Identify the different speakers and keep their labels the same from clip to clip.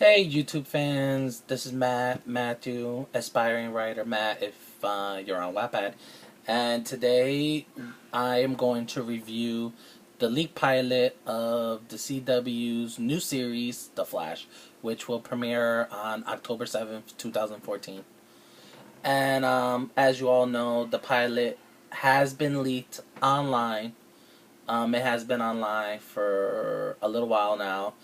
Speaker 1: Hey YouTube fans, this is Matthew, aspiring writer Matt if you're on Wattpad. And today I am going to review the leaked pilot of the CW's new series, The Flash, which will premiere on October 7th, 2014. And as you all know, the pilot has been leaked online. It has been online for a little while now,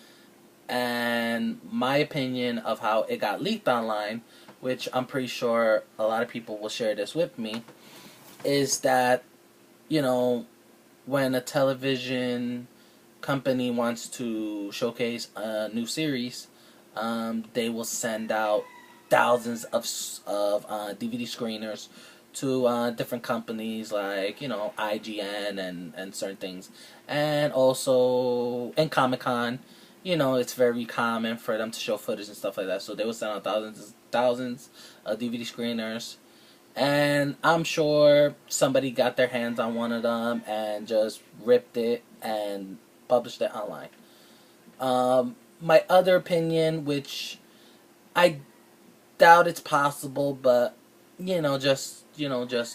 Speaker 1: and my opinion of how it got leaked online, which I'm pretty sure a lot of people will share this with me, is that, you know, when a television company wants to showcase a new series, they will send out thousands of DVD screeners to different companies like, IGN and certain things. And also in Comic Con, it's very common for them to show footage and stuff like that. So they will send out thousands of DVD screeners. And I'm sure somebody got their hands on one of them and just ripped it and published it online. My other opinion, which I doubt it's possible, but just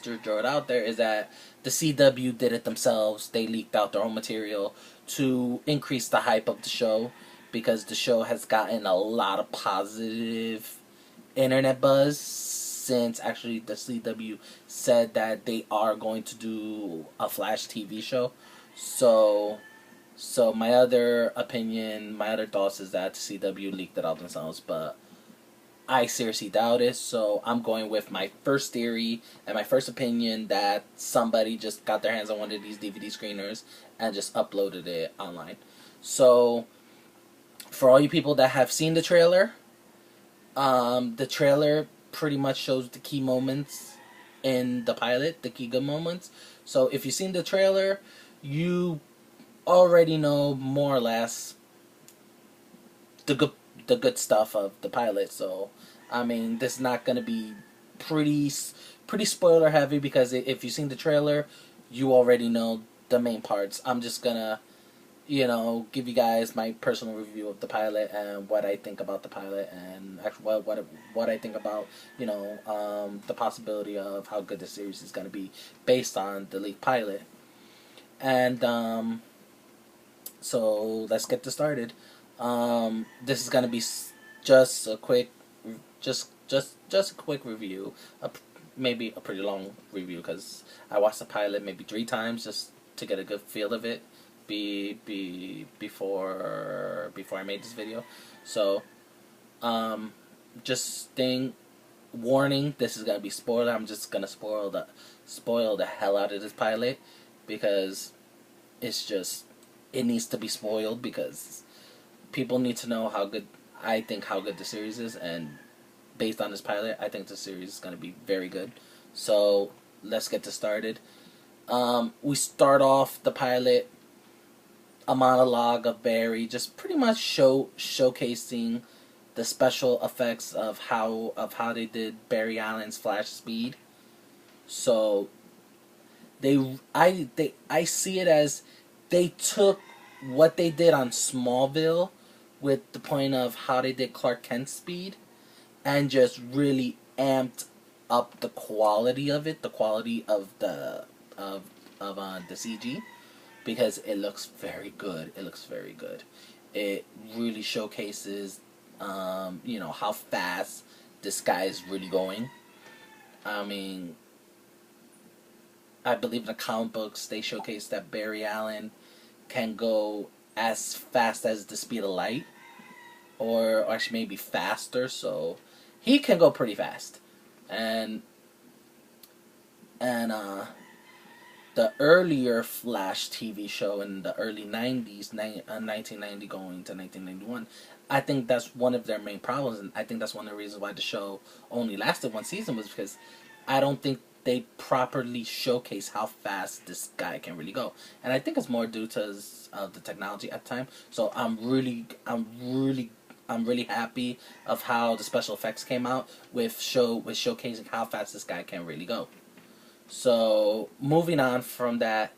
Speaker 1: to draw it out there, is that the CW did it themselves. They leaked out their own material to increase the hype of the show, because the show has gotten a lot of positive internet buzz since actually the CW said that they are going to do a Flash TV show. So my other opinion, my other thoughts is that the CW leaked it out themselves, but I seriously doubt it, so I'm going with my first theory and my first opinion that somebody just got their hands on one of these DVD screeners and just uploaded it online. So, for all you people that have seen the trailer pretty much shows the key moments in the pilot, the key good moments. So, if you've seen the trailer, you already know more or less the good stuff of the pilot. So I mean, this is not gonna be pretty spoiler heavy, because if you've seen the trailer, you already know the main parts. I'm just gonna give you guys my personal review of the pilot and what I think about the pilot, and actually what I think about the possibility of how good the series is gonna be based on the leaked pilot. And so let's get this started. This is gonna be just a quick, just a quick review. Maybe a pretty long review, because I watched the pilot maybe 3 times just to get a good feel of it. Before I made this video. So, just warning. This is gonna be spoiler. I'm just gonna spoil the hell out of this pilot, because it needs to be spoiled, because people need to know how good the series is, and based on this pilot, I think the series is going to be very good. So let's get this started. We start off the pilot, a monologue of Barry, just pretty much showcasing the special effects of how they did Barry Allen's Flash speed. So I see it as they took what they did on Smallville with the point of how they did Clark Kent's speed, and just really amped up the quality of it, the quality of the CG, because it looks very good. It looks very good. It really showcases how fast this guy is really going. I mean, I believe in the comic books they showcase that Barry Allen can go as fast as the speed of light, or actually maybe faster. So he can go pretty fast. And the earlier Flash TV show in the early 90s, 1990 going to 1991, I think that's one of their main problems, and I think that's one of the reasons why the show only lasted 1 season, was because I don't think they properly showcase how fast this guy can really go. And I think it's more due to the technology at the time. So I'm really happy of how the special effects came out with showcasing how fast this guy can really go. So moving on from that,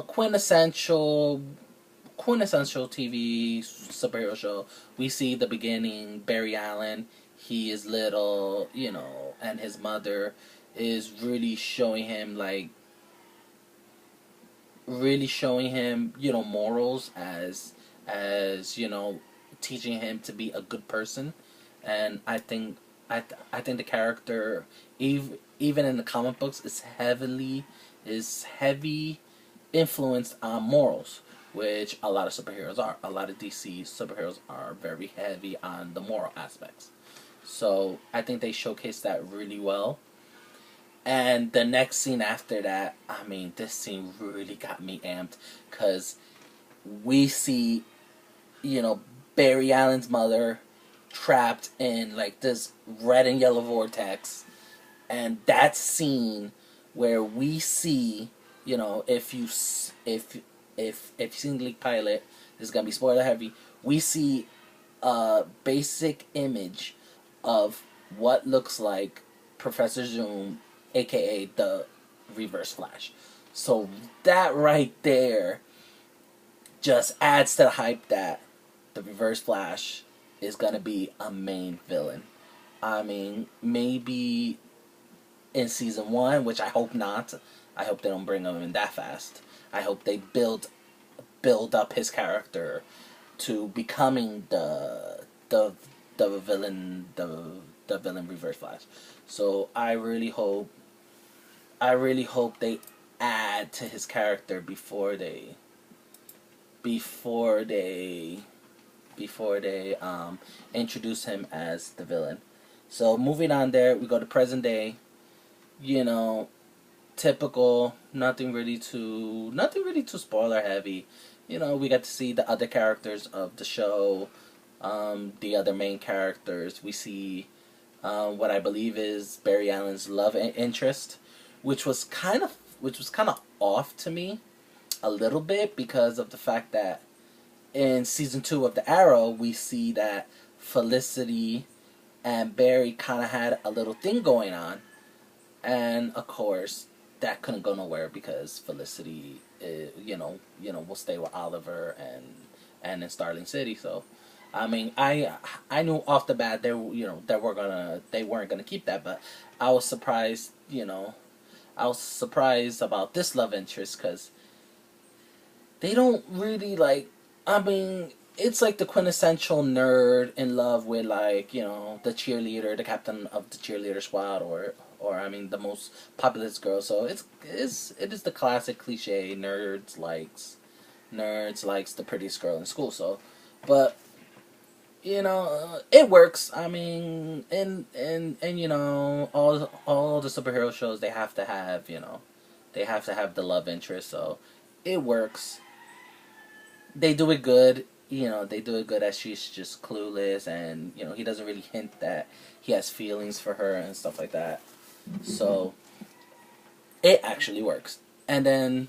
Speaker 1: quintessential quintessential TV superhero show. We see the beginning, Barry Allen, he is little, and his mother is really showing him, morals as teaching him to be a good person. And I think the character, even in the comic books, is heavy influenced on morals, which a lot of superheroes are. A lot of DC superheroes are very heavy on the moral aspects. So I think they showcase that really well. And the next scene after that, I mean, this scene really got me amped because we see, you know, Barry Allen's mother trapped in like this red and yellow vortex, and that scene where we see, if you've seen the leak pilot, this is gonna be spoiler heavy. We see a basic image of what looks like Professor Zoom, aka the Reverse Flash. So that right there just adds to the hype that the Reverse Flash is gonna be a main villain. I mean, maybe in season one, which I hope not. I hope they don't bring him in that fast. I hope they build up his character to becoming the villain, the villain Reverse Flash. So I really hope they add to his character before they introduce him as the villain. So moving on there, we go to present day. Typical, nothing really too spoiler heavy. We get to see the other characters of the show, the other main characters. We see what I believe is Barry Allen's love interest, which was kind of off to me a little bit because of the fact that in season 2 of the Arrow we see that Felicity and Barry kind of had a little thing going on, and of course that couldn't go nowhere because Felicity, will stay with Oliver and in Starling City. So, I mean, I knew off the bat they weren't gonna keep that, but I was surprised. I was surprised about this love interest because they don't really like. I mean, it's like the quintessential nerd in love with the cheerleader, the captain of the cheerleader squad, or I mean the most populous girl. So it is the classic cliche nerds likes the prettiest girl in school. So, but it works. I mean, and all the superhero shows they have to have the love interest. So it works. They do it good. They do it good as she's just clueless, and he doesn't really hint that he has feelings for her and stuff like that. So it actually works. And then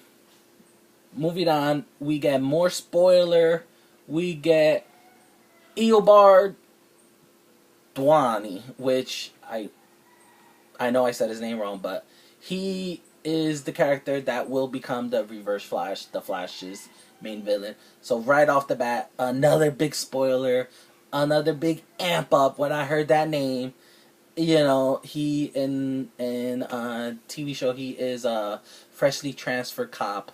Speaker 1: moving on, we get more spoiler. We get Eobard Dwani, which I know I said his name wrong, but he is the character that will become the Reverse Flash, the Flash's main villain. So right off the bat, another big spoiler, another big amp up when I heard that name. He in TV show, he is a freshly transferred cop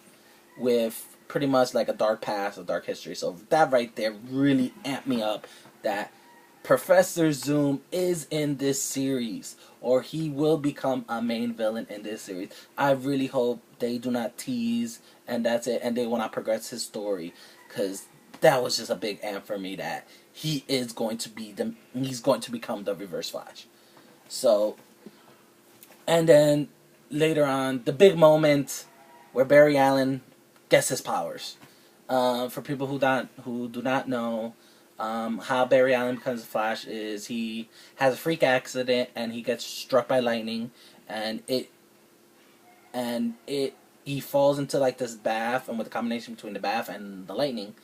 Speaker 1: with pretty much like a dark past, a dark history. So that right there really amped me up that Professor Zoom is in this series, or he will become a main villain in this series. I really hope they do not tease and that's it, and they will not progress his story, because that was just a big amp for me that he's going to become the Reverse Flash. So, and then later on, the big moment where Barry Allen gets his powers. For people who do not know, how Barry Allen becomes a Flash is he has a freak accident and he gets struck by lightning, and he falls into like this bath, and with the combination between the bath and the lightning,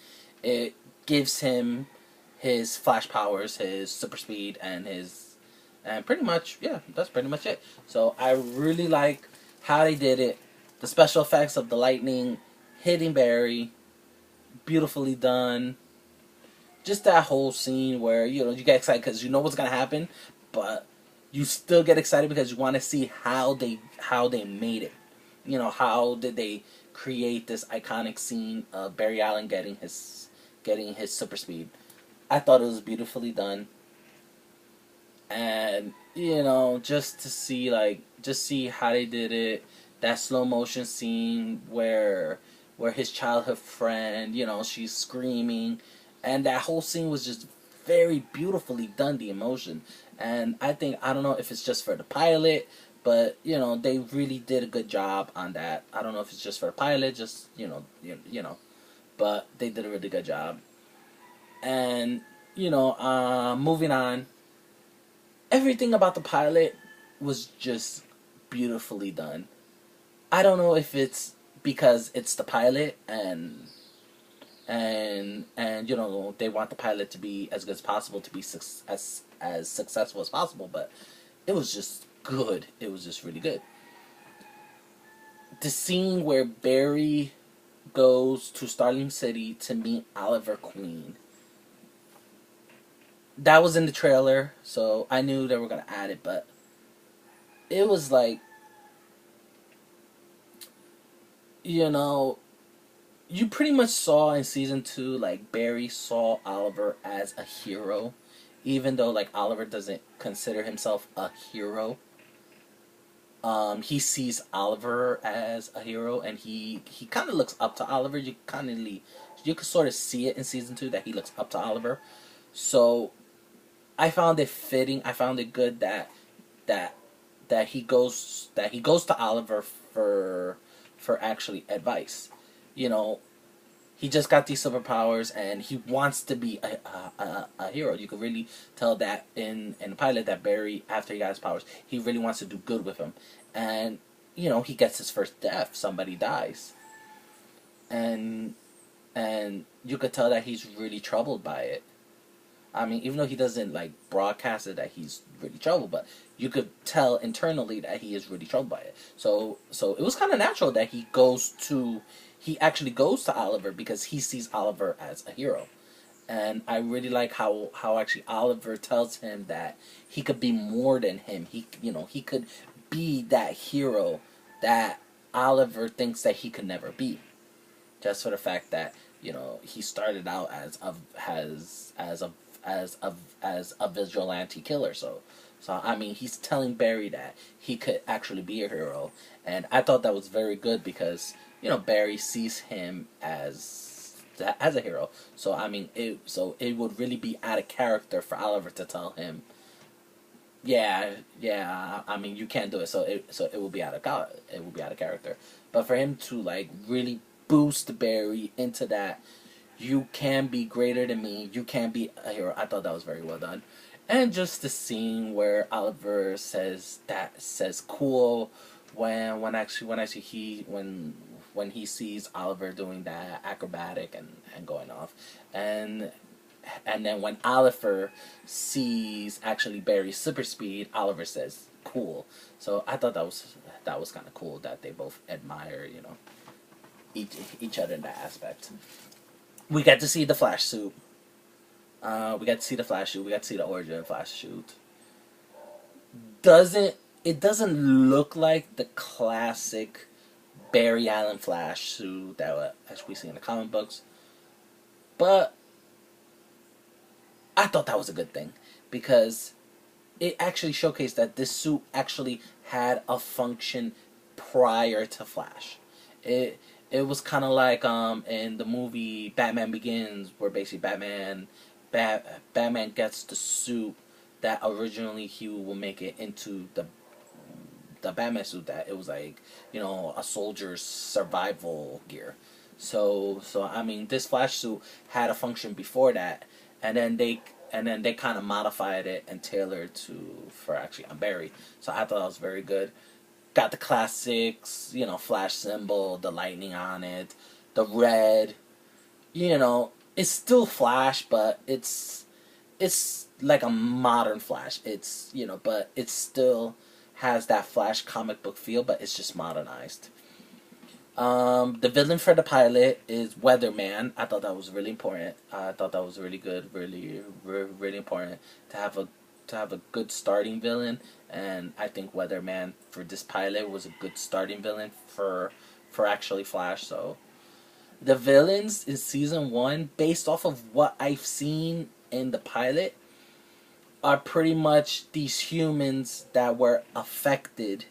Speaker 1: it gives him his Flash powers, his super speed, and pretty much, yeah, that's pretty much it. So I really like how they did it. The special effects of the lightning hitting Barry, beautifully done. Just that whole scene where you get excited because you know what's gonna happen, but you still get excited because you want to see how they made it. How did they create this iconic scene of Barry Allen getting his super speed. I thought it was beautifully done, and just to see just see how they did it. That slow motion scene where his childhood friend, she's screaming, and that whole scene was just very beautifully done. The emotion, and I don't know if it's just for the pilot, but they really did a good job on that. I don't know if it's just for the pilot, just but they did a really good job. And moving on, everything about the pilot was just beautifully done. I don't know if it's because it's the pilot and they want the pilot to be as good as possible, to be as successful as possible, but it was just good. It was just really good. The scene where Barry goes to Starling City to meet Oliver Queen, that was in the trailer, so I knew they were gonna add it, but it was like, you know, you pretty much saw in season 2, like, Barry saw Oliver as a hero, even though, like, Oliver doesn't consider himself a hero. He sees Oliver as a hero, and he kind of looks up to Oliver. You could sort of see it in season 2 that he looks up to Oliver. So I found it fitting. I found it good that he goes to Oliver for actually advice. You know, he just got these superpowers and he wants to be a hero. You could really tell that in the pilot that Barry, after he got his powers, he really wants to do good with him. And he gets his first death. Somebody dies, and you could tell that he's really troubled by it. I mean, even though he doesn't like broadcast it that he's really troubled, but you could tell internally that he is really troubled by it. So it was kind of natural that he actually goes to Oliver because he sees Oliver as a hero. And I really like how actually Oliver tells him that he could be more than him. He could be that hero that Oliver thinks that he could never be. Just for the fact that he started out as a vigilante killer. So I mean, he's telling Barry that he could actually be a hero, and I thought that was very good because Barry sees him as a hero. So I mean, it would really be out of character for Oliver to tell him, yeah. I mean, you can't do it. So it will be out of character. But for him to like really boost Barry into that, you can be greater than me. You can be a hero. I thought that was very well done. And just the scene where Oliver says cool when he sees Oliver doing that acrobatic and going off, and then when Oliver sees actually Barry's super speed, Oliver says cool. So I thought that was kind of cool that they both admire each other in that aspect. We got to see the Flash suit. We got to see the Flash suit. We got to see the origin of the Flash suit. It doesn't look like the classic Barry Allen Flash suit that we see in the comic books, but I thought that was a good thing because it actually showcased that this suit actually had a function prior to Flash. It was kind of like in the movie Batman Begins, where basically Batman gets the suit that originally he will make it into the Batman suit, that it was like a soldier's survival gear. So I mean, this Flash suit had a function before that, and then they kind of modified it and tailored for actually on Barry. So I thought that was very good. Got the classics, Flash symbol, the lightning on it, the red. It's still Flash, but it's like a modern Flash. It's but it still has that Flash comic book feel, but it's just modernized. The villain for the pilot is Weatherman. I thought that was really important. I thought that was really good, really important to have a good starting villain. And I think Weatherman for this pilot was a good starting villain for actually Flash. So the villains in season one, based off of what I've seen in the pilot, are pretty much these humans that were affected,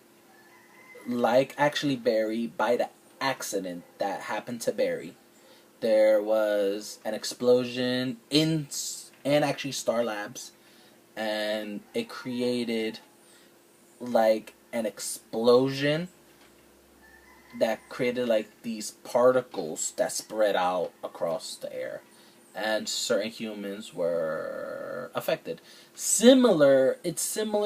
Speaker 1: like actually Barry, by the accident that happened to Barry. There was an explosion in actually Star Labs, and it created like an explosion that created like these particles that spread out across the air, and certain humans were affected. It's similar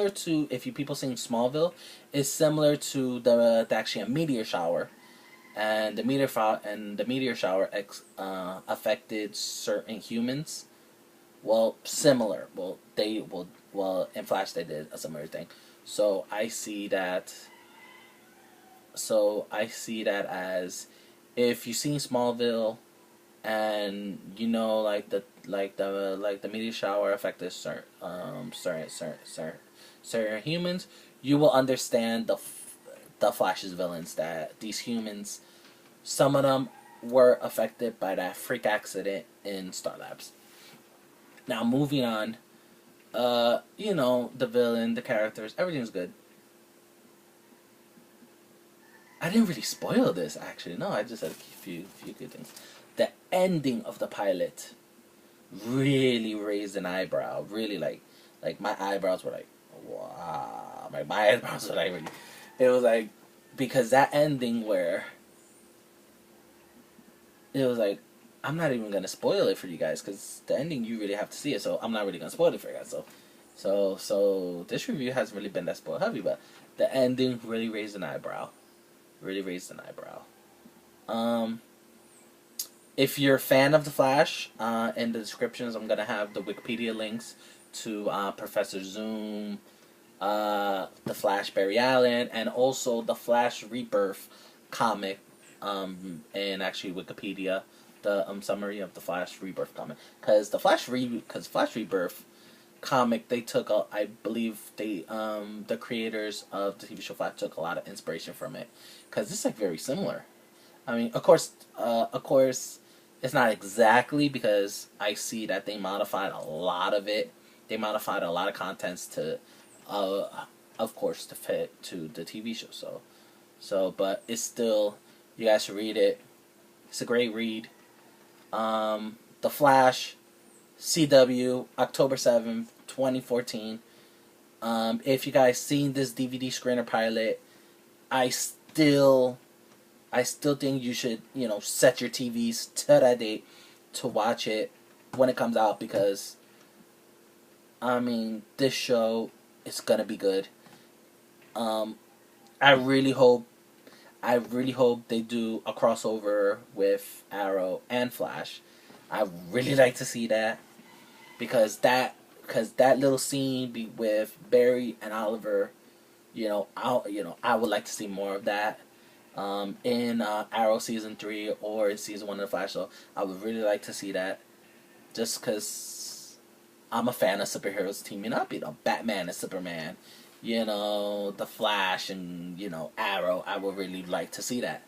Speaker 1: to, if you people seen Smallville, it's similar to the actually a meteor shower, and the meteor shower affected certain humans. Well, similar. In Flash they did a similar thing. So I see that. So I see that as, if you've seen Smallville, and you know like the meteor shower affected certain humans, you will understand the Flash's villains, that these humans, some of them were affected by that freak accident in Star Labs. Now moving on, the villain, the characters, everything's good. I didn't really spoil this, actually. No, I just said a few good things. The ending of the pilot really raised an eyebrow. Really, like my eyebrows were like, wow. Like my eyebrows were like really. It was like, because that ending where it was like, I'm not even gonna spoil it for you guys, because the ending you really have to see it. So I'm not really gonna spoil it for you guys. So this review hasn't really been that spoil heavy, but the ending really raised an eyebrow. Really raised an eyebrow. If you're a fan of The Flash, in the descriptions I'm gonna have the Wikipedia links to Professor Zoom, The Flash Barry Allen, and also the Flash Rebirth comic, and actually Wikipedia, the summary of the Flash Rebirth comic, because Flash Rebirth comic, they took I believe the creators of the TV show Flash took a lot of inspiration from it, because it's like very similar. I mean, of course, it's not exactly, because I see that they modified a lot of it. They modified a lot of contents to, of course, to fit to the TV show. But it's still, you guys should read it. It's a great read. The Flash, CW, October 7th, 2014. If you guys seen this DVD screener pilot, I still think you should, set your TVs to that date to watch it when it comes out, because, I mean, this show is gonna be good. I really hope they do a crossover with Arrow and Flash. I really like to see that, because that little scene with Barry and Oliver, I would like to see more of that. In Arrow season 3 or in season 1 of the Flash show, I would really like to see that, just because I'm a fan of superheroes teaming up. Batman and Superman, the Flash and Arrow. I would really like to see that.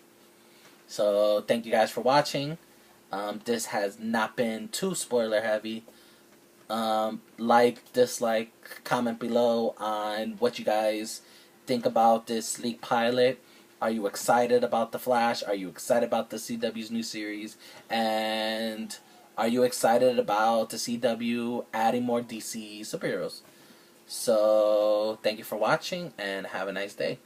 Speaker 1: So thank you guys for watching. This has not been too spoiler heavy. Like, dislike, comment below on what you guys think about this leak pilot. Are you excited about The Flash? Are you excited about the CW's new series? And are you excited about the CW adding more DC superheroes? So, thank you for watching, and have a nice day.